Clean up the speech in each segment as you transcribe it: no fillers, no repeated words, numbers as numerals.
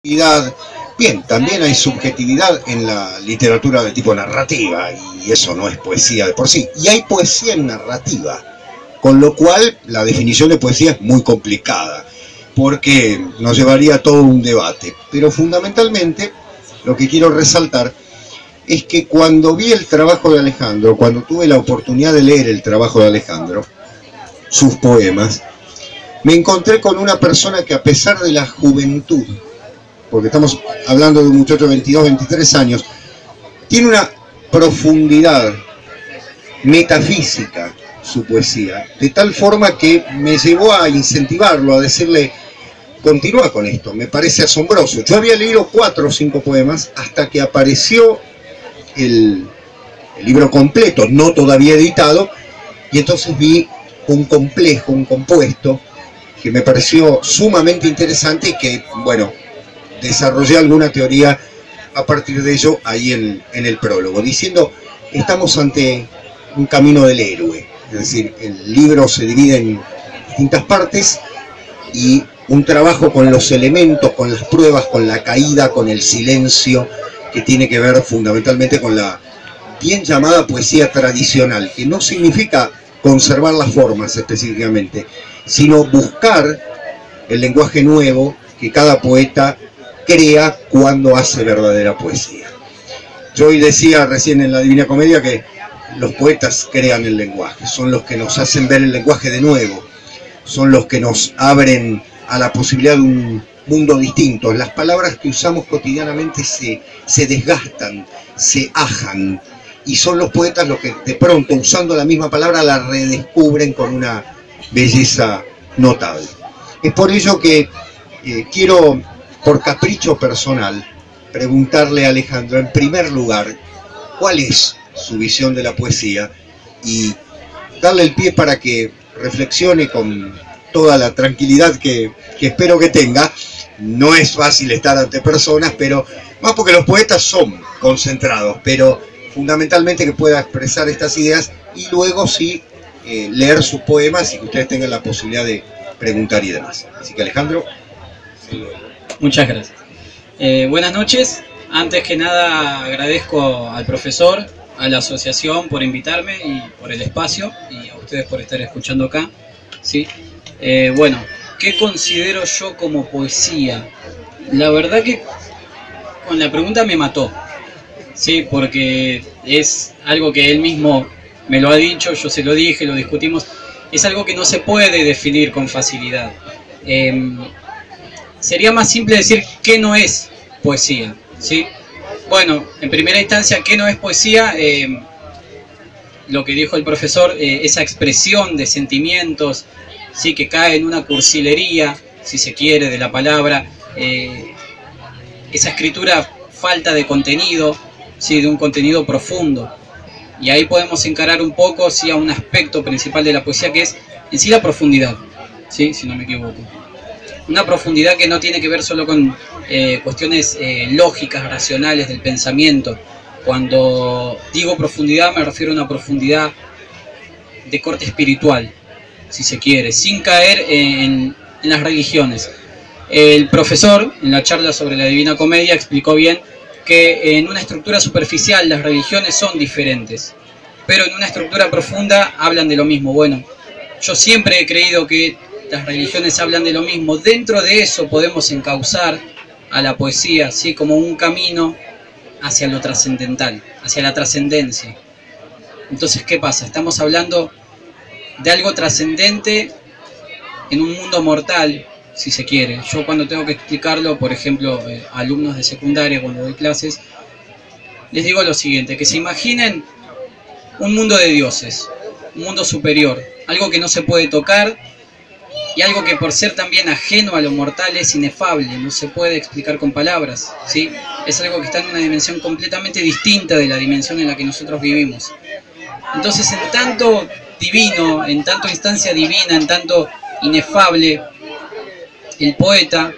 Bien, también hay subjetividad en la literatura de tipo narrativa, y eso no es poesía de por sí. Y hay poesía en narrativa, con lo cual la definición de poesía es muy complicada, porque nos llevaría a todo un debate. Pero fundamentalmente, lo que quiero resaltar es que cuando vi el trabajo de Alejandro, cuando tuve la oportunidad de leer el trabajo de Alejandro, sus poemas, me encontré con una persona que, a pesar de la juventud, porque estamos hablando de un muchacho de 22, 23 años, tiene una profundidad metafísica su poesía, de tal forma que me llevó a incentivarlo, a decirle, continúa con esto, me parece asombroso. Yo había leído 4 o 5 poemas hasta que apareció el libro completo, no todavía editado, y entonces vi un complejo, un compuesto, que me pareció sumamente interesante y que, bueno, desarrollé alguna teoría a partir de ello ahí en el prólogo, diciendo, estamos ante un camino del héroe, es decir, el libro se divide en distintas partes y un trabajo con los elementos, con las pruebas, con la caída, con el silencio, que tiene que ver fundamentalmente con la bien llamada poesía tradicional, que no significa conservar las formas específicamente, sino buscar el lenguaje nuevo que cada poeta crea cuando hace verdadera poesía. Yo hoy decía recién en la Divina Comedia que los poetas crean el lenguaje, son los que nos hacen ver el lenguaje de nuevo, son los que nos abren a la posibilidad de un mundo distinto. Las palabras que usamos cotidianamente se desgastan, se ajan, y son los poetas los que de pronto, usando la misma palabra, la redescubren con una belleza notable. Es por ello que quiero, por capricho personal, preguntarle a Alejandro, en primer lugar, cuál es su visión de la poesía, y darle el pie para que reflexione con toda la tranquilidad que espero que tenga. No es fácil estar ante personas, pero más porque los poetas son concentrados, pero fundamentalmente que pueda expresar estas ideas y luego sí leer sus poemas y que ustedes tengan la posibilidad de preguntar y demás. Así que, Alejandro. Muchas gracias. Buenas noches. Antes que nada agradezco al profesor, a la asociación por invitarme y por el espacio, y a ustedes por estar escuchando acá. ¿Sí? Bueno, ¿qué considero yo como poesía? La verdad que con la pregunta me mató, ¿sí? Porque es algo que él mismo me lo ha dicho, yo se lo dije, lo discutimos. Es algo que no se puede definir con facilidad. Sería más simple decir qué no es poesía, ¿sí? Bueno, en primera instancia, ¿qué no es poesía? Lo que dijo el profesor, esa expresión de sentimientos, ¿sí? Que cae en una cursilería, si se quiere, de la palabra, esa escritura falta de contenido, ¿sí? De un contenido profundo. Y ahí podemos encarar un poco, ¿sí? A un aspecto principal de la poesía, que es en sí la profundidad, ¿sí? Si no me equivoco. Una profundidad que no tiene que ver solo con cuestiones lógicas, racionales del pensamiento. Cuando digo profundidad me refiero a una profundidad de corte espiritual, si se quiere, sin caer en las religiones. El profesor, en la charla sobre la Divina Comedia, explicó bien que en una estructura superficial las religiones son diferentes, pero en una estructura profunda hablan de lo mismo. Bueno, yo siempre he creído que las religiones hablan de lo mismo. Dentro de eso podemos encauzar a la poesía, ¿sí? Como un camino hacia lo trascendental, hacia la trascendencia. Entonces, ¿qué pasa? Estamos hablando de algo trascendente en un mundo mortal, si se quiere. Yo cuando tengo que explicarlo, por ejemplo, a alumnos de secundaria, cuando doy clases, les digo lo siguiente, que se imaginen un mundo de dioses, un mundo superior, algo que no se puede tocar, y algo que por ser también ajeno a lo mortal es inefable, no se puede explicar con palabras, ¿sí? Es algo que está en una dimensión completamente distinta de la dimensión en la que nosotros vivimos. Entonces, en tanto divino, en tanto instancia divina, en tanto inefable, el poeta,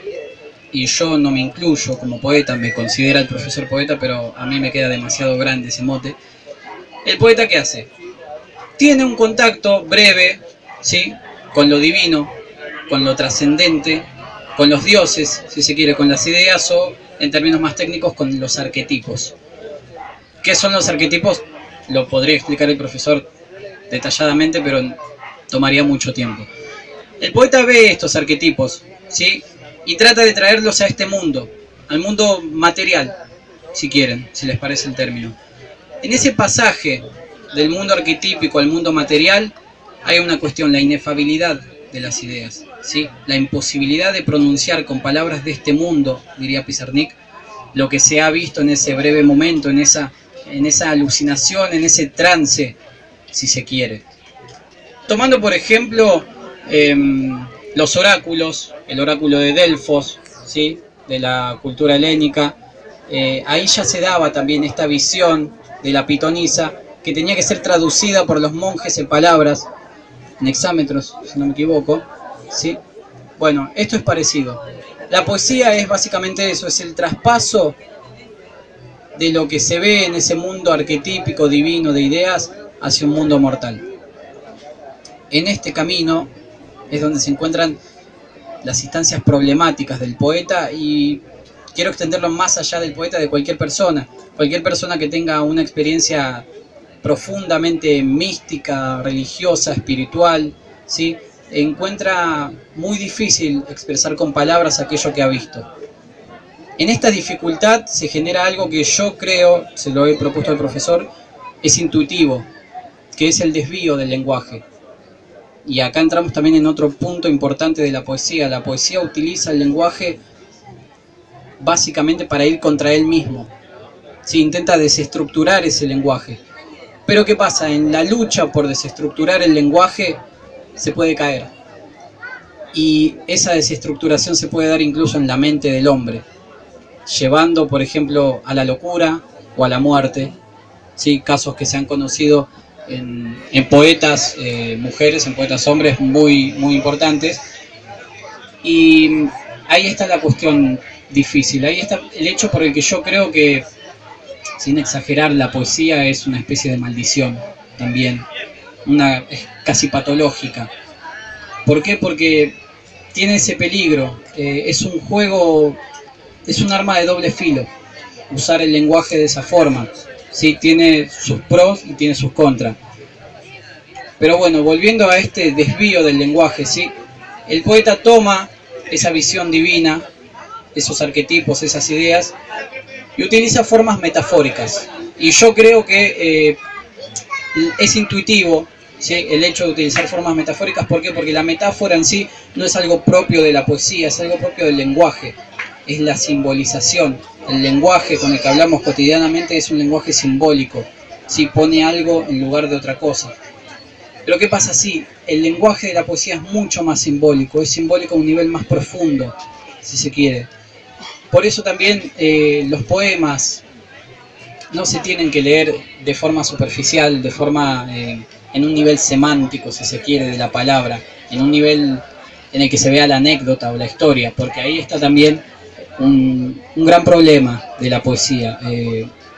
y yo no me incluyo como poeta, me considera el profesor poeta, pero a mí me queda demasiado grande ese mote. ¿El poeta qué hace? Tiene un contacto breve, ¿sí? Con lo divino, con lo trascendente, con los dioses, si se quiere, con las ideas, o en términos más técnicos con los arquetipos. ¿Qué son los arquetipos? Lo podría explicar el profesor detalladamente, pero tomaría mucho tiempo. El poeta ve estos arquetipos, ¿sí? Y trata de traerlos a este mundo, al mundo material, si quieren, si les parece el término. En ese pasaje del mundo arquetípico al mundo material hay una cuestión, la inefabilidad de las ideas, ¿sí? La imposibilidad de pronunciar con palabras de este mundo, diría Pizarnik, lo que se ha visto en ese breve momento, en esa alucinación, en ese trance, si se quiere. Tomando por ejemplo los oráculos, el oráculo de Delfos, ¿sí? De la cultura helénica, ahí ya se daba también esta visión de la pitonisa que tenía que ser traducida por los monjes en palabras, en hexámetros, si no me equivoco, ¿sí? Bueno, esto es parecido. La poesía es básicamente eso, es el traspaso de lo que se ve en ese mundo arquetípico, divino, de ideas, hacia un mundo mortal. En este camino es donde se encuentran las instancias problemáticas del poeta, y quiero extenderlo más allá del poeta, de cualquier persona que tenga una experiencia profundamente mística, religiosa, espiritual, ¿sí? Encuentra muy difícil expresar con palabras aquello que ha visto. En esta dificultad se genera algo que yo creo, se lo he propuesto al profesor, es intuitivo, que es el desvío del lenguaje. Y acá entramos también en otro punto importante de la poesía. La poesía utiliza el lenguaje básicamente para ir contra él mismo. Sí, intenta desestructurar ese lenguaje. Pero ¿qué pasa? En la lucha por desestructurar el lenguaje se puede caer. Y esa desestructuración se puede dar incluso en la mente del hombre, llevando, por ejemplo, a la locura o a la muerte. ¿Sí? Casos que se han conocido en poetas mujeres, en poetas hombres muy importantes. Y ahí está la cuestión difícil, ahí está el hecho por el que yo creo que, sin exagerar, la poesía es una especie de maldición también, es casi patológica. ¿Por qué? Porque tiene ese peligro, es un juego, es un arma de doble filo, usar el lenguaje de esa forma, ¿sí? Tiene sus pros y tiene sus contras. Pero bueno, volviendo a este desvío del lenguaje, ¿sí? El poeta toma esa visión divina, esos arquetipos, esas ideas, y utiliza formas metafóricas. Y yo creo que es intuitivo, ¿sí? El hecho de utilizar formas metafóricas. ¿Por qué? Porque la metáfora en sí no es algo propio de la poesía, es algo propio del lenguaje. Es la simbolización. El lenguaje con el que hablamos cotidianamente es un lenguaje simbólico, ¿sí? Pone algo en lugar de otra cosa. Pero ¿qué pasa? Sí, el lenguaje de la poesía es mucho más simbólico, es simbólico a un nivel más profundo, si se quiere. Por eso también los poemas no se tienen que leer de forma superficial, de forma en un nivel semántico, si se quiere, de la palabra, en un nivel en el que se vea la anécdota o la historia, porque ahí está también un gran problema de la poesía.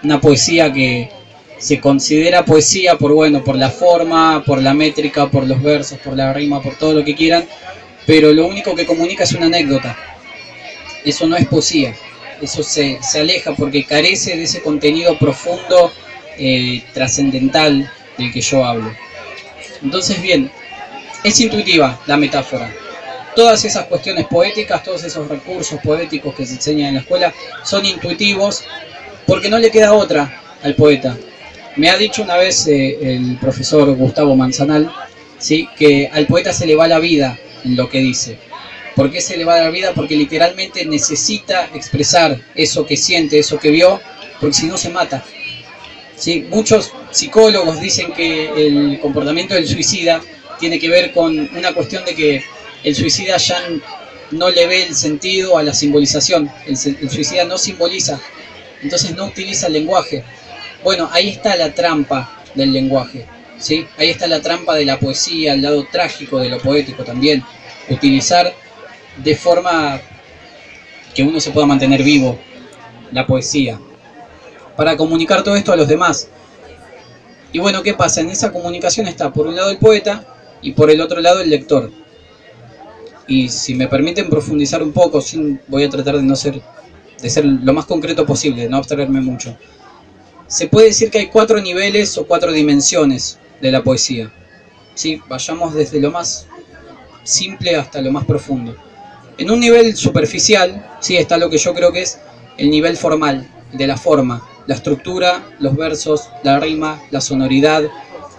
Una poesía que se considera poesía por la forma, por la métrica, por los versos, por la rima, por todo lo que quieran, pero lo único que comunica es una anécdota. Eso no es poesía, eso se aleja porque carece de ese contenido profundo, trascendental del que yo hablo. Entonces, bien, es intuitiva la metáfora. Todas esas cuestiones poéticas, todos esos recursos poéticos que se enseñan en la escuela son intuitivos porque no le queda otra al poeta. Me ha dicho una vez el profesor Gustavo Manzanal, ¿sí? Que al poeta se le va la vida en lo que dice. ¿Por qué se le va la vida? Porque literalmente necesita expresar eso que siente, eso que vio, porque si no se mata. ¿Sí? Muchos psicólogos dicen que el comportamiento del suicida tiene que ver con una cuestión de que el suicida ya no le ve el sentido a la simbolización. El suicida no simboliza, entonces no utiliza el lenguaje. Bueno, ahí está la trampa del lenguaje, ¿sí? Ahí está la trampa de la poesía, el lado trágico de lo poético también. Utilizar de forma que uno se pueda mantener vivo la poesía, para comunicar todo esto a los demás. Y bueno, ¿qué pasa? En esa comunicación está por un lado el poeta y por el otro lado el lector. y si me permiten profundizar un poco, voy a tratar de ser lo más concreto posible, de no abstraerme mucho. Se puede decir que hay 4 niveles o 4 dimensiones de la poesía. ¿Sí? Vayamos desde lo más simple hasta lo más profundo. En un nivel superficial, ¿sí?, está lo que yo creo que es el nivel formal, de la forma, la estructura, los versos, la rima, la sonoridad,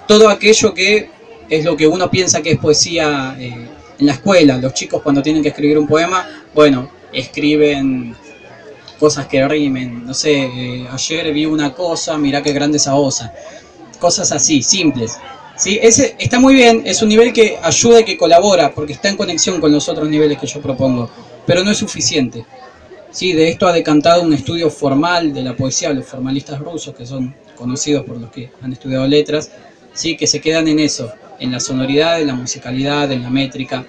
todo aquello que es lo que uno piensa que es poesía en la escuela. Los chicos cuando tienen que escribir un poema, bueno, escriben cosas que rimen, no sé, ayer vi una cosa, mirá qué grande esa osa, cosas así, simples. ¿Sí? Ese está muy bien, es un nivel que ayuda y que colabora, porque está en conexión con los otros niveles que yo propongo, pero no es suficiente. ¿Sí? De esto ha decantado un estudio formal de la poesía, los formalistas rusos, que son conocidos por los que han estudiado letras, ¿sí?, que se quedan en eso, en la sonoridad, en la musicalidad, en la métrica.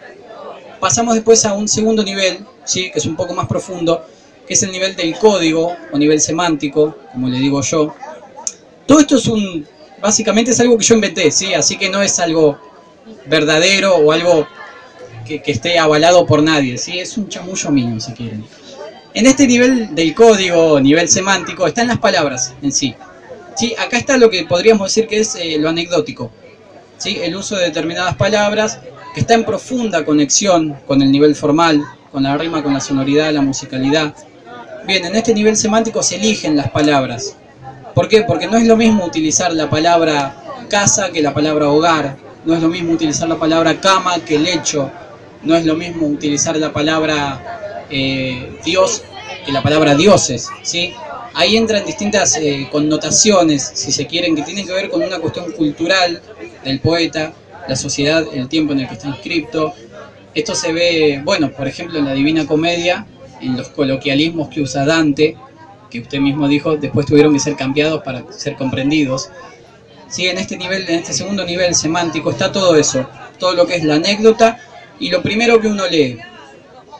Pasamos después a un segundo nivel, ¿sí?, que es un poco más profundo, que es el nivel del código o nivel semántico, como le digo yo. Todo esto es básicamente es algo que yo inventé, ¿sí?, así que no es algo verdadero o algo que esté avalado por nadie, ¿sí?, es un chamullo mío, si quieren. En este nivel del código, nivel semántico, están las palabras en sí. ¿Sí? Acá está lo que podríamos decir que es lo anecdótico, ¿sí?, el uso de determinadas palabras que está en profunda conexión con el nivel formal, con la rima, con la sonoridad, la musicalidad. Bien, en este nivel semántico se eligen las palabras. ¿Por qué? Porque no es lo mismo utilizar la palabra casa que la palabra hogar, no es lo mismo utilizar la palabra cama que lecho, no es lo mismo utilizar la palabra Dios que la palabra dioses, ¿sí? Ahí entran distintas connotaciones, si se quieren, que tienen que ver con una cuestión cultural del poeta, la sociedad, el tiempo en el que está inscripto. Esto se ve, bueno, por ejemplo, en la Divina Comedia, en los coloquialismos que usa Dante, que usted mismo dijo, después tuvieron que ser cambiados para ser comprendidos. Sí, en este nivel, en este segundo nivel semántico está todo eso, todo lo que es la anécdota y lo primero que uno lee,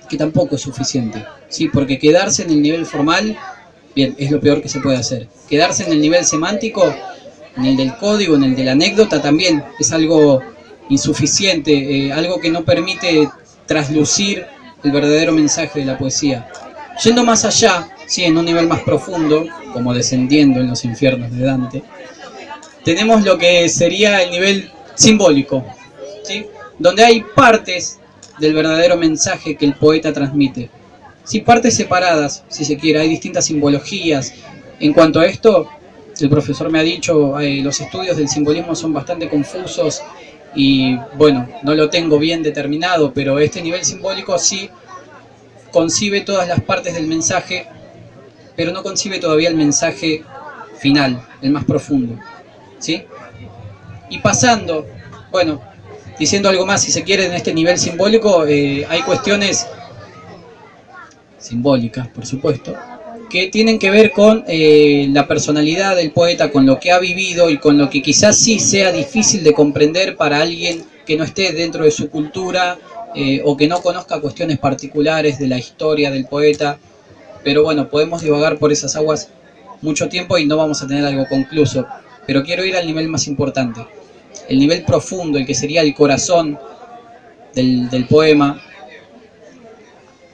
que tampoco es suficiente, ¿sí? Porque quedarse en el nivel formal, bien, es lo peor que se puede hacer. Quedarse en el nivel semántico, en el del código, en el de la anécdota, también es algo insuficiente, algo que no permite traslucir el verdadero mensaje de la poesía. Yendo más allá, sí, en un nivel más profundo, como descendiendo en los infiernos de Dante, tenemos lo que sería el nivel simbólico, ¿sí?, donde hay partes del verdadero mensaje que el poeta transmite. Sí, partes separadas, si se quiere, hay distintas simbologías. En cuanto a esto, el profesor me ha dicho, los estudios del simbolismo son bastante confusos y, bueno, no lo tengo bien determinado, pero este nivel simbólico sí concibe todas las partes del mensaje, pero no concibe todavía el mensaje final, el más profundo, ¿sí? Y pasando, bueno, diciendo algo más, si se quiere, en este nivel simbólico, hay cuestiones simbólicas, por supuesto, que tienen que ver con la personalidad del poeta, con lo que ha vivido y con lo que quizás sí sea difícil de comprender para alguien que no esté dentro de su cultura o que no conozca cuestiones particulares de la historia del poeta. Pero bueno, podemos divagar por esas aguas mucho tiempo y no vamos a tener algo concluso. Pero quiero ir al nivel más importante, el nivel profundo, el que sería el corazón del poema.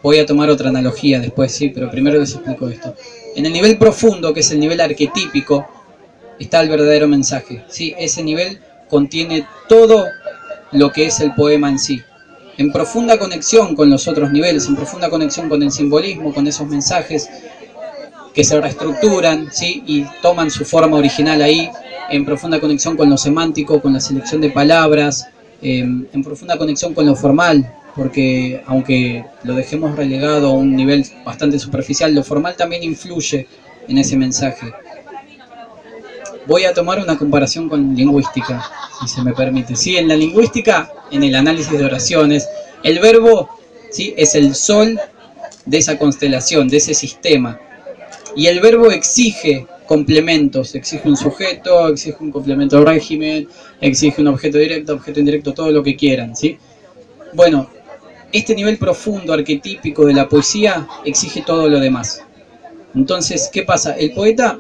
Voy a tomar otra analogía después, sí, pero primero les explico esto. En el nivel profundo, que es el nivel arquetípico, está el verdadero mensaje, ¿sí? Ese nivel contiene todo lo que es el poema en sí, en profunda conexión con los otros niveles, en profunda conexión con el simbolismo, con esos mensajes que se reestructuran, ¿sí?, y toman su forma original ahí, en profunda conexión con lo semántico, con la selección de palabras, en profunda conexión con lo formal, porque aunque lo dejemos relegado a un nivel bastante superficial, lo formal también influye en ese mensaje. Voy a tomar una comparación con lingüística, si se me permite. Sí, en la lingüística, en el análisis de oraciones, el verbo, ¿sí?, es el sol de esa constelación, de ese sistema. Y el verbo exige complementos, exige un sujeto, exige un complemento régimen, exige un objeto directo, objeto indirecto, todo lo que quieran, ¿sí? Bueno, este nivel profundo, arquetípico de la poesía exige todo lo demás. Entonces, ¿qué pasa? El poeta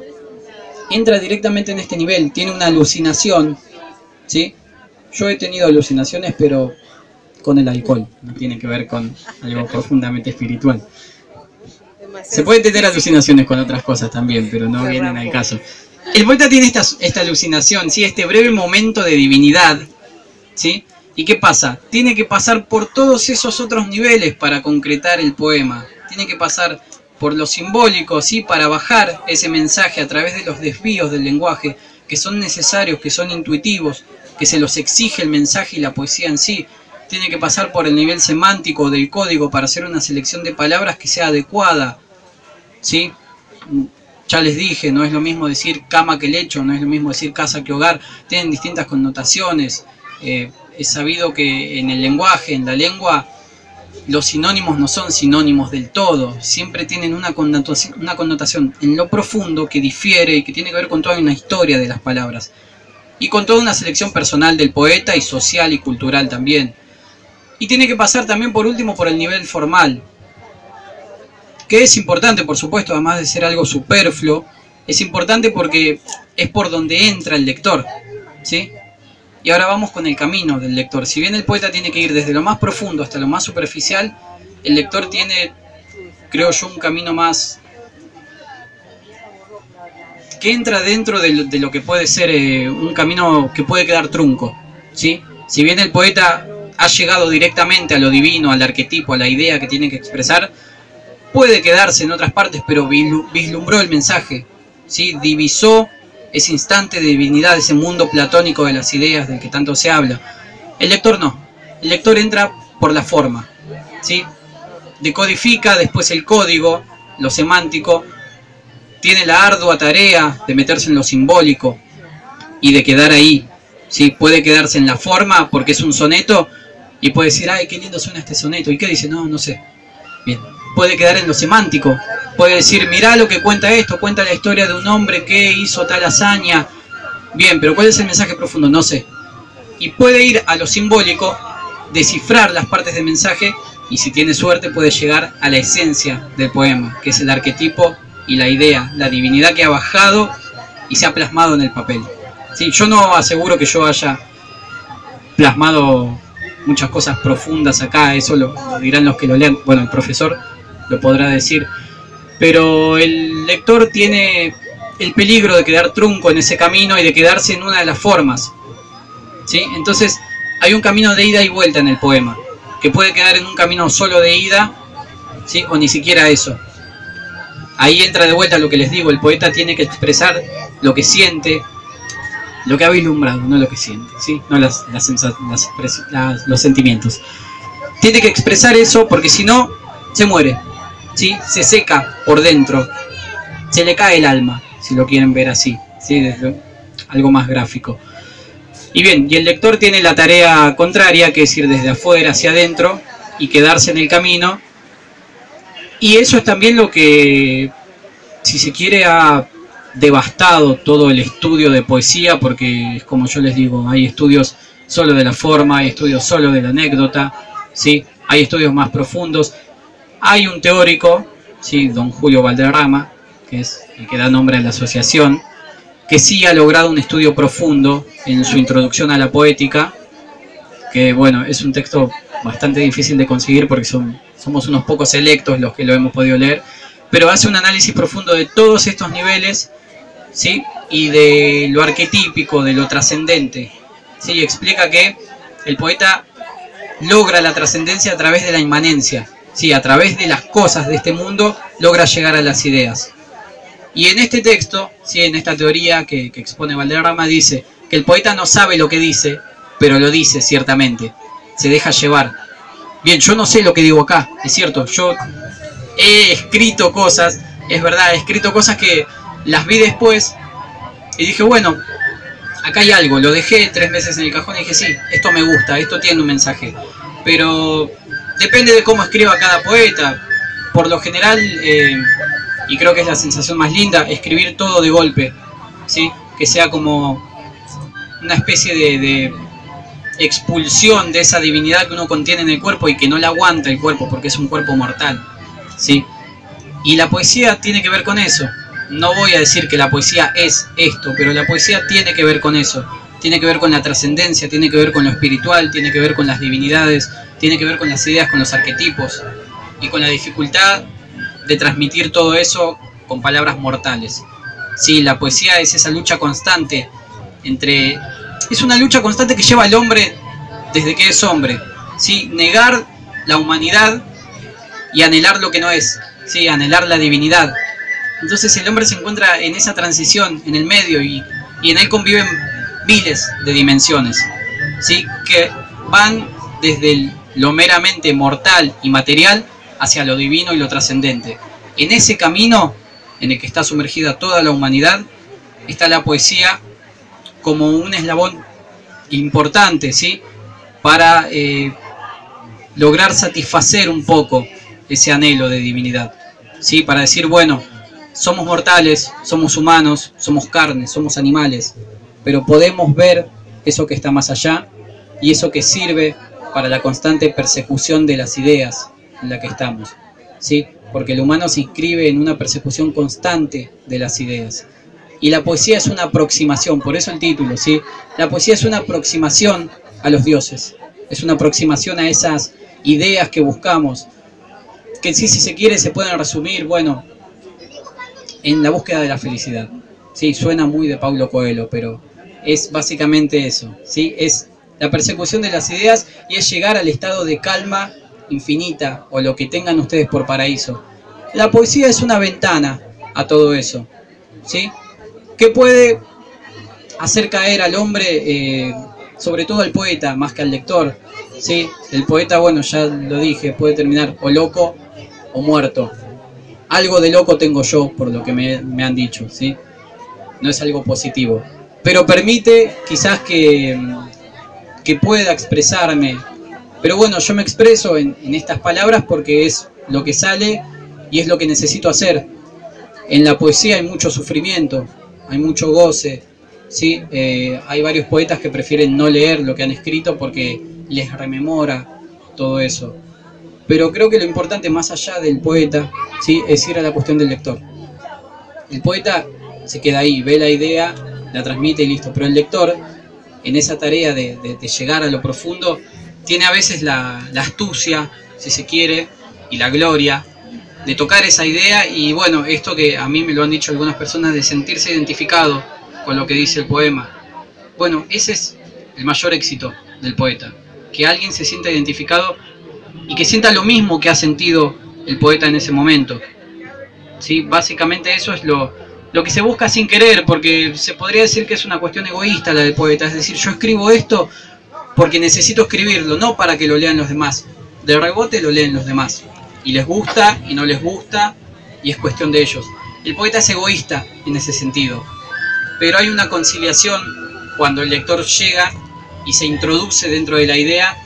entra directamente en este nivel, tiene una alucinación, ¿sí? Yo he tenido alucinaciones, pero con el alcohol, no tiene que ver con algo profundamente espiritual. Se pueden tener alucinaciones con otras cosas también, pero no vienen al caso. El poeta tiene esta alucinación, ¿sí? Este breve momento de divinidad, ¿sí? ¿Y qué pasa? Tiene que pasar por todos esos otros niveles para concretar el poema. Tiene que pasar por lo simbólico, ¿sí? Para bajar ese mensaje a través de los desvíos del lenguaje, que son necesarios, que son intuitivos, que se los exige el mensaje y la poesía en sí. Tiene que pasar por el nivel semántico del código para hacer una selección de palabras que sea adecuada, ¿sí? Ya les dije, no es lo mismo decir cama que lecho, no es lo mismo decir casa que hogar, tienen distintas connotaciones. Es sabido que en el lenguaje, en la lengua, los sinónimos no son sinónimos del todo, siempre tienen una connotación en lo profundo que difiere y que tiene que ver con toda una historia de las palabras. Y con toda una selección personal del poeta y social y cultural también. Y tiene que pasar también por último por el nivel formal, que es importante, por supuesto, además de ser algo superfluo, es importante porque es por donde entra el lector, ¿sí? Y ahora vamos con el camino del lector. Si bien el poeta tiene que ir desde lo más profundo hasta lo más superficial, el lector tiene, creo yo, un camino más que entra dentro de lo que puede ser un camino que puede quedar trunco, ¿sí? Si bien el poeta ha llegado directamente a lo divino, al arquetipo, a la idea que tiene que expresar, puede quedarse en otras partes, pero vislumbró el mensaje, ¿sí? Divisó ese instante de divinidad, ese mundo platónico de las ideas del que tanto se habla. El lector no. El lector entra por la forma, ¿sí? Decodifica después el código, lo semántico, tiene la ardua tarea de meterse en lo simbólico y de quedar ahí, ¿sí? Puede quedarse en la forma porque es un soneto y puede decir, ay, qué lindo suena este soneto. ¿Y qué dice? No, no sé. Bien. Puede quedar en lo semántico, puede decir, mirá lo que cuenta esto, cuenta la historia de un hombre que hizo tal hazaña. Bien, pero ¿cuál es el mensaje profundo? No sé. Y puede ir a lo simbólico, descifrar las partes del mensaje y si tiene suerte puede llegar a la esencia del poema, que es el arquetipo y la idea, la divinidad que ha bajado y se ha plasmado en el papel. Sí, yo no aseguro que yo haya plasmado muchas cosas profundas acá, eso lo dirán los que lo lean, bueno, el profesor lo podrá decir, pero el lector tiene el peligro de quedar trunco en ese camino y de quedarse en una de las formas, ¿sí? Entonces hay un camino de ida y vuelta en el poema, que puede quedar en un camino solo de ida, ¿sí? O ni siquiera eso. Ahí entra de vuelta lo que les digo, el poeta tiene que expresar lo que siente, lo que ha vislumbrado, no lo que siente, ¿sí? No los sentimientos. Tiene que expresar eso porque si no, se muere, ¿sí? Se seca por dentro, se le cae el alma, si lo quieren ver así, ¿sí? Desde algo más gráfico. Y bien, y el lector tiene la tarea contraria, que es ir desde afuera hacia adentro y quedarse en el camino. Y eso es también lo que, si se quiere, ha devastado todo el estudio de poesía, porque es como yo les digo, hay estudios solo de la forma, hay estudios solo de la anécdota, ¿sí? Hay estudios más profundos. Hay un teórico, ¿sí? Don Julio Valderrama, que es el que da nombre a la asociación, que sí ha logrado un estudio profundo en su introducción a la poética, que bueno, es un texto bastante difícil de conseguir porque somos unos pocos selectos los que lo hemos podido leer, pero hace un análisis profundo de todos estos niveles, ¿sí? Y de lo arquetípico, de lo trascendente, ¿sí? Explica que el poeta logra la trascendencia a través de la inmanencia, ¿sí? A través de las cosas de este mundo logra llegar a las ideas. Y en este texto, ¿sí? En esta teoría que expone Valderrama, dice que el poeta no sabe lo que dice, pero lo dice ciertamente, se deja llevar. Bien, yo no sé lo que digo acá, es cierto, yo he escrito cosas, es verdad, he escrito cosas que las vi después y dije, bueno, acá hay algo, lo dejé 3 meses en el cajón y dije, sí, esto me gusta, esto tiene un mensaje, pero depende de cómo escriba cada poeta. Por lo general, y creo que es la sensación más linda, escribir todo de golpe, ¿sí? Que sea como una especie de expulsión de esa divinidad que uno contiene en el cuerpo y que no la aguanta el cuerpo porque es un cuerpo mortal, ¿sí? Y la poesía tiene que ver con eso. No voy a decir que la poesía es esto, pero la poesía tiene que ver con eso. Tiene que ver con la trascendencia, tiene que ver con lo espiritual, tiene que ver con las divinidades, tiene que ver con las ideas, con los arquetipos y con la dificultad de transmitir todo eso con palabras mortales. Sí, la poesía es esa lucha constante es una lucha constante que lleva al hombre desde que es hombre. Sí, negar la humanidad y anhelar lo que no es. Sí, anhelar la divinidad. Entonces el hombre se encuentra en esa transición, en el medio, y en él conviven miles de dimensiones, ¿sí? Que van desde lo meramente mortal y material hacia lo divino y lo trascendente. En ese camino en el que está sumergida toda la humanidad está la poesía como un eslabón importante, ¿sí? Para lograr satisfacer un poco ese anhelo de divinidad, ¿sí? Para decir, bueno, somos mortales, somos humanos, somos carne, somos animales, pero podemos ver eso que está más allá y eso que sirve para la constante persecución de las ideas en la que estamos, ¿sí? Porque el humano se inscribe en una persecución constante de las ideas. Y la poesía es una aproximación, por eso el título, ¿sí? La poesía es una aproximación a los dioses, es una aproximación a esas ideas que buscamos, que sí, si se quiere, se pueden resumir, bueno, en la búsqueda de la felicidad. Sí, suena muy de Paulo Coelho, pero es básicamente eso, ¿sí? Es la persecución de las ideas y es llegar al estado de calma infinita, o lo que tengan ustedes por paraíso. La poesía es una ventana a todo eso, ¿sí? Que puede hacer caer al hombre, sobre todo al poeta, más que al lector, ¿sí? El poeta, bueno, ya lo dije, puede terminar o loco o muerto. Algo de loco tengo yo, por lo que me han dicho, ¿sí? No es algo positivo, pero permite quizás que pueda expresarme. Pero bueno, yo me expreso en estas palabras porque es lo que sale y es lo que necesito hacer. En la poesía hay mucho sufrimiento, hay mucho goce, ¿sí? Hay varios poetas que prefieren no leer lo que han escrito porque les rememora todo eso. Pero creo que lo importante más allá del poeta, ¿sí? Es ir a la cuestión del lector. El poeta se queda ahí, ve la idea, la transmite y listo. Pero el lector, en esa tarea de llegar a lo profundo, tiene a veces la astucia, si se quiere, y la gloria de tocar esa idea. Y bueno, esto que a mí me lo han dicho algunas personas, de sentirse identificado con lo que dice el poema. Bueno, ese es el mayor éxito del poeta, que alguien se sienta identificado y que sienta lo mismo que ha sentido el poeta en ese momento, ¿sí? Básicamente eso es lo que se busca sin querer, porque se podría decir que es una cuestión egoísta la del poeta, es decir, yo escribo esto porque necesito escribirlo, no para que lo lean los demás. De rebote lo leen los demás, y les gusta y no les gusta, y es cuestión de ellos. El poeta es egoísta en ese sentido, pero hay una conciliación cuando el lector llega y se introduce dentro de la idea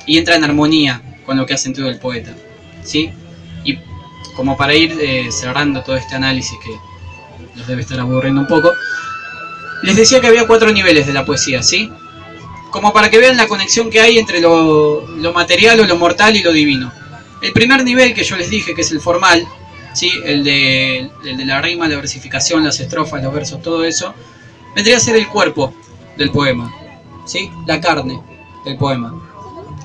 y entra en armonía con lo que ha sentido el poeta, ¿sí? Y como para ir cerrando todo este análisis que los debe estar aburriendo un poco, les decía que había 4 niveles de la poesía, ¿sí? Como para que vean la conexión que hay entre lo material o lo mortal y lo divino. El primer nivel que yo les dije, que es el formal, ¿sí? El de la rima, la versificación, las estrofas, los versos, todo eso, vendría a ser el cuerpo del poema, ¿sí? La carne del poema.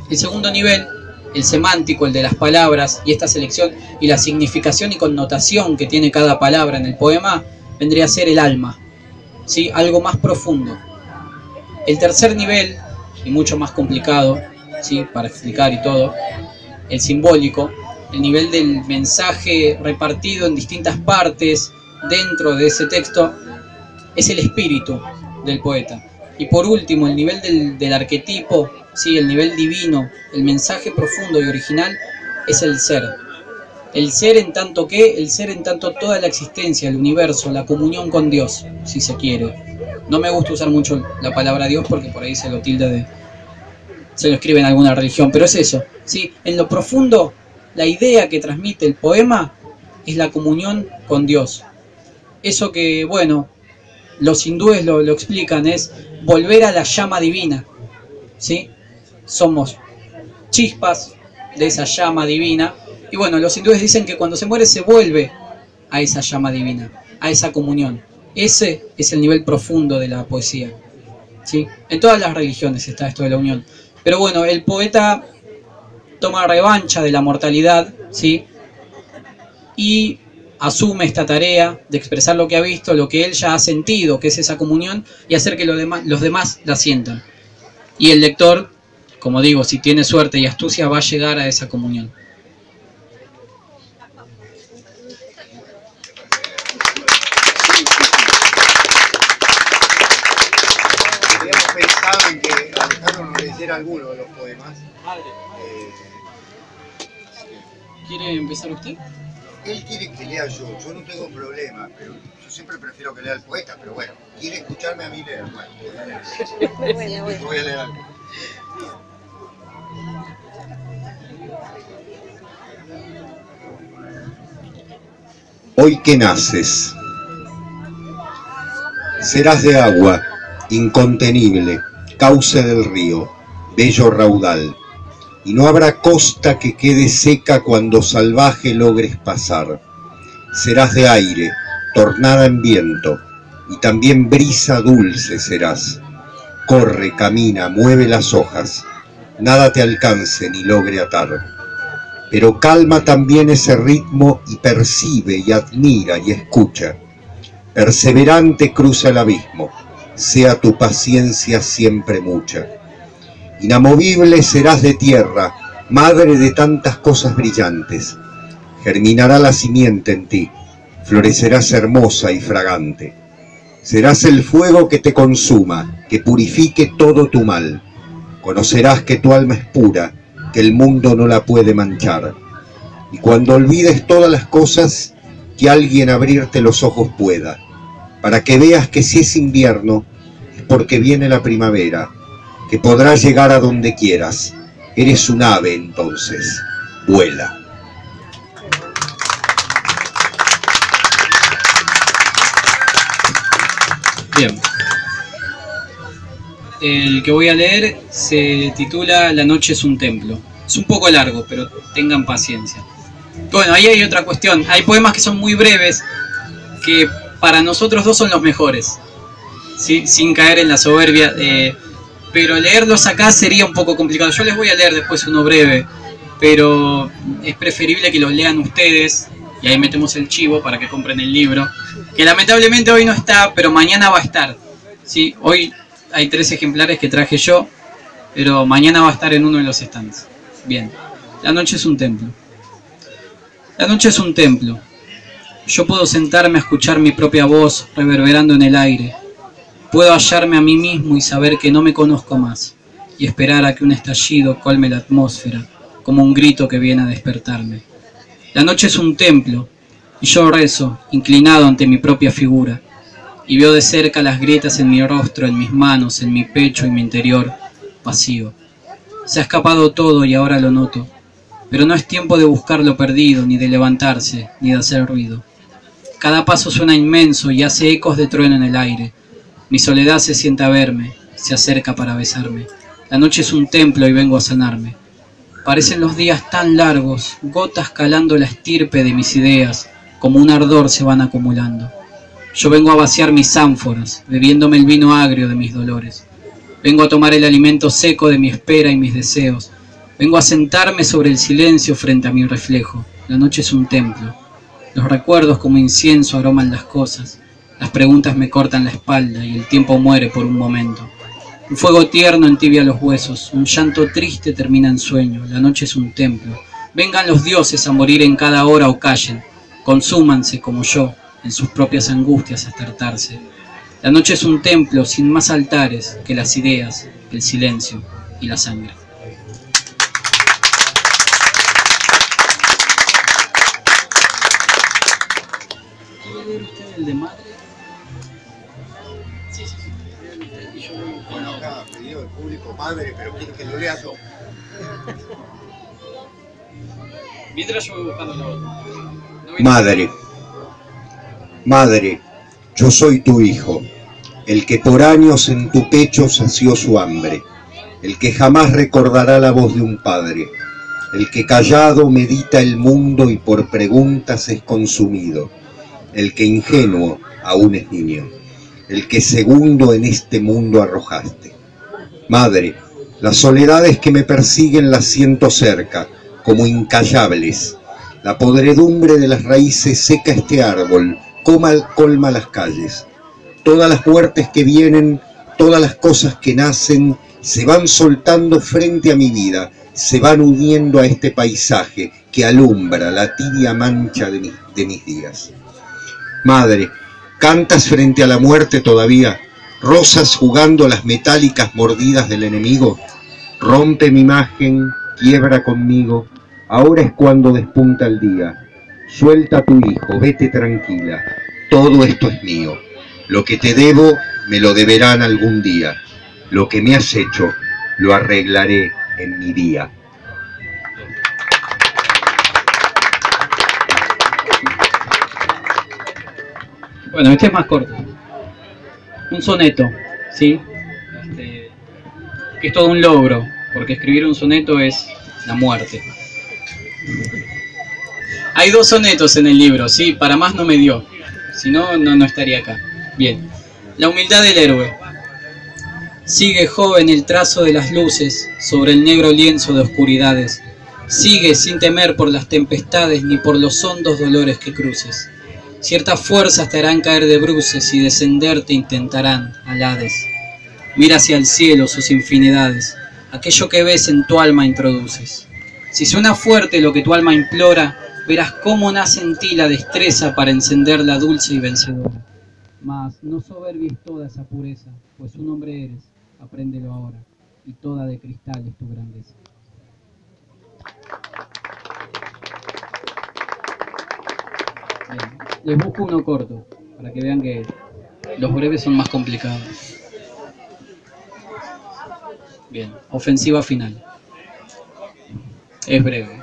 El segundo nivel, el semántico, el de las palabras, y esta selección y la significación y connotación que tiene cada palabra en el poema, vendría a ser el alma, ¿sí? Algo más profundo. El tercer nivel, y mucho más complicado, ¿sí? Para explicar y todo, el simbólico, el nivel del mensaje repartido en distintas partes dentro de ese texto, es el espíritu del poeta. Y por último, el nivel del arquetipo, ¿sí? El nivel divino, el mensaje profundo y original, es el ser. El ser en tanto que, el ser en tanto toda la existencia, el universo, la comunión con Dios, si se quiere. No me gusta usar mucho la palabra Dios porque por ahí se lo tilda de... se lo escribe en alguna religión, pero es eso, ¿sí? En lo profundo, la idea que transmite el poema es la comunión con Dios. Eso que, bueno, los hindúes lo explican, es volver a la llama divina, ¿sí? Somos chispas de esa llama divina. Y bueno, los hindúes dicen que cuando se muere se vuelve a esa llama divina, a esa comunión. Ese es el nivel profundo de la poesía, ¿sí? En todas las religiones está esto de la unión. Pero bueno, el poeta toma revancha de la mortalidad, ¿sí? Y asume esta tarea de expresar lo que ha visto, lo que él ya ha sentido, que es esa comunión, y hacer que los demás la sientan. Y el lector, como digo, si tiene suerte y astucia, va a llegar a esa comunión. Habíamos pensado en que Alejandro nos leyera alguno de los poemas. ¿Quiere empezar usted? Él quiere que lea yo no tengo problema, pero yo siempre prefiero que lea el poeta, pero bueno, quiere escucharme a mí leer. Bueno, voy a leer algo. Hoy que naces, serás de agua, incontenible, cauce del río, bello raudal. Y no habrá costa que quede seca cuando salvaje logres pasar. Serás de aire, tornada en viento, y también brisa dulce serás. Corre, camina, mueve las hojas, nada te alcance ni logre atar. Pero calma también ese ritmo y percibe y admira y escucha. Perseverante cruza el abismo, sea tu paciencia siempre mucha. Inamovible serás de tierra, madre de tantas cosas brillantes. Germinará la simiente en ti, florecerás hermosa y fragante. Serás el fuego que te consuma, que purifique todo tu mal. Conocerás que tu alma es pura, que el mundo no la puede manchar. Y cuando olvides todas las cosas, que alguien abrirte los ojos pueda, para que veas que si es invierno, es porque viene la primavera, que podrás llegar a donde quieras. Eres un ave entonces, vuela. Bien. El que voy a leer se titula La noche es un templo. Es un poco largo, pero tengan paciencia. Bueno, ahí hay otra cuestión. Hay poemas que son muy breves, que para nosotros dos son los mejores, ¿sí? Sin caer en la soberbia. Pero leerlos acá sería un poco complicado. Yo les voy a leer después uno breve, pero es preferible que los lean ustedes, y ahí metemos el chivo para que compren el libro, que lamentablemente hoy no está, pero mañana va a estar, ¿sí? Hoy hay 3 ejemplares que traje yo, pero mañana va a estar en uno de los stands. Bien, la noche es un templo. La noche es un templo. Yo puedo sentarme a escuchar mi propia voz reverberando en el aire. Puedo hallarme a mí mismo y saber que no me conozco más, y esperar a que un estallido colme la atmósfera, como un grito que viene a despertarme. La noche es un templo, y yo rezo, inclinado ante mi propia figura, y veo de cerca las grietas en mi rostro, en mis manos, en mi pecho y mi interior, vacío. Se ha escapado todo y ahora lo noto, pero no es tiempo de buscar lo perdido, ni de levantarse, ni de hacer ruido. Cada paso suena inmenso y hace ecos de trueno en el aire. Mi soledad se sienta a verme, se acerca para besarme. La noche es un templo y vengo a sanarme. Parecen los días tan largos, gotas calando la estirpe de mis ideas, como un ardor se van acumulando. Yo vengo a vaciar mis ánforas, bebiéndome el vino agrio de mis dolores. Vengo a tomar el alimento seco de mi espera y mis deseos. Vengo a sentarme sobre el silencio frente a mi reflejo. La noche es un templo. Los recuerdos como incienso aroman las cosas. Las preguntas me cortan la espalda y el tiempo muere por un momento. Un fuego tierno entibia los huesos, un llanto triste termina en sueño. La noche es un templo. Vengan los dioses a morir en cada hora o callen. Consúmanse como yo, en sus propias angustias hasta hartarse. La noche es un templo sin más altares que las ideas, el silencio y la sangre. ¿Quiere leer usted el de madre? Sí. Bueno, acá pedido el público madre, pero quiere que lo lea yo. Mientras yo voy buscando la otra. Madre, madre, yo soy tu hijo, el que por años en tu pecho sació su hambre, el que jamás recordará la voz de un padre, el que callado medita el mundo y por preguntas es consumido, el que ingenuo aún es niño, el que segundo en este mundo arrojaste. Madre, Las soledades que me persiguen las siento cerca, como incallables. La podredumbre de las raíces seca este árbol, colma las calles. Todas las muertes que vienen, todas las cosas que nacen, se van soltando frente a mi vida, se van uniendo a este paisaje que alumbra la tibia mancha de mis días. Madre, ¿cantas frente a la muerte todavía? ¿Rosas jugando las metálicas mordidas del enemigo? Rompe mi imagen, quiebra conmigo, ahora es cuando despunta el día. Suelta a tu hijo, vete tranquila, todo esto es mío. Lo que te debo, me lo deberán algún día. Lo que me has hecho, lo arreglaré en mi día. Bueno, este es más corto. Un soneto, ¿sí? Que es todo un logro, porque escribir un soneto es la muerte. Hay 2 sonetos en el libro, ¿sí? Para más no me dio. Si no, no estaría acá. Bien. La humildad del héroe. Sigue, joven, el trazo de las luces sobre el negro lienzo de oscuridades. Sigue sin temer por las tempestades ni por los hondos dolores que cruces. Ciertas fuerzas te harán caer de bruces y descenderte intentarán al Hades. Mira hacia el cielo sus infinidades, aquello que ves en tu alma introduces. Si suena fuerte lo que tu alma implora, verás cómo nace en ti la destreza para encenderla dulce y vencedora. Mas no soberbies toda esa pureza, pues un hombre eres, apréndelo ahora, y toda de cristal es tu grandeza. Bien. Les busco uno corto, para que vean que los breves son más complicados. Bien, ofensiva final. Es breve.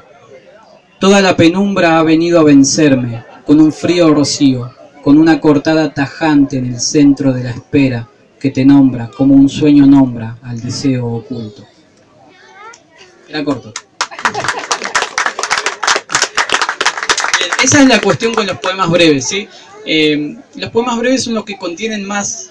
Toda la penumbra ha venido a vencerme, con un frío rocío, con una cortada tajante en el centro de la espera, que te nombra como un sueño nombra al deseo oculto. Era corto. Bien, esa es la cuestión con los poemas breves, ¿sí? Los poemas breves son los que contienen más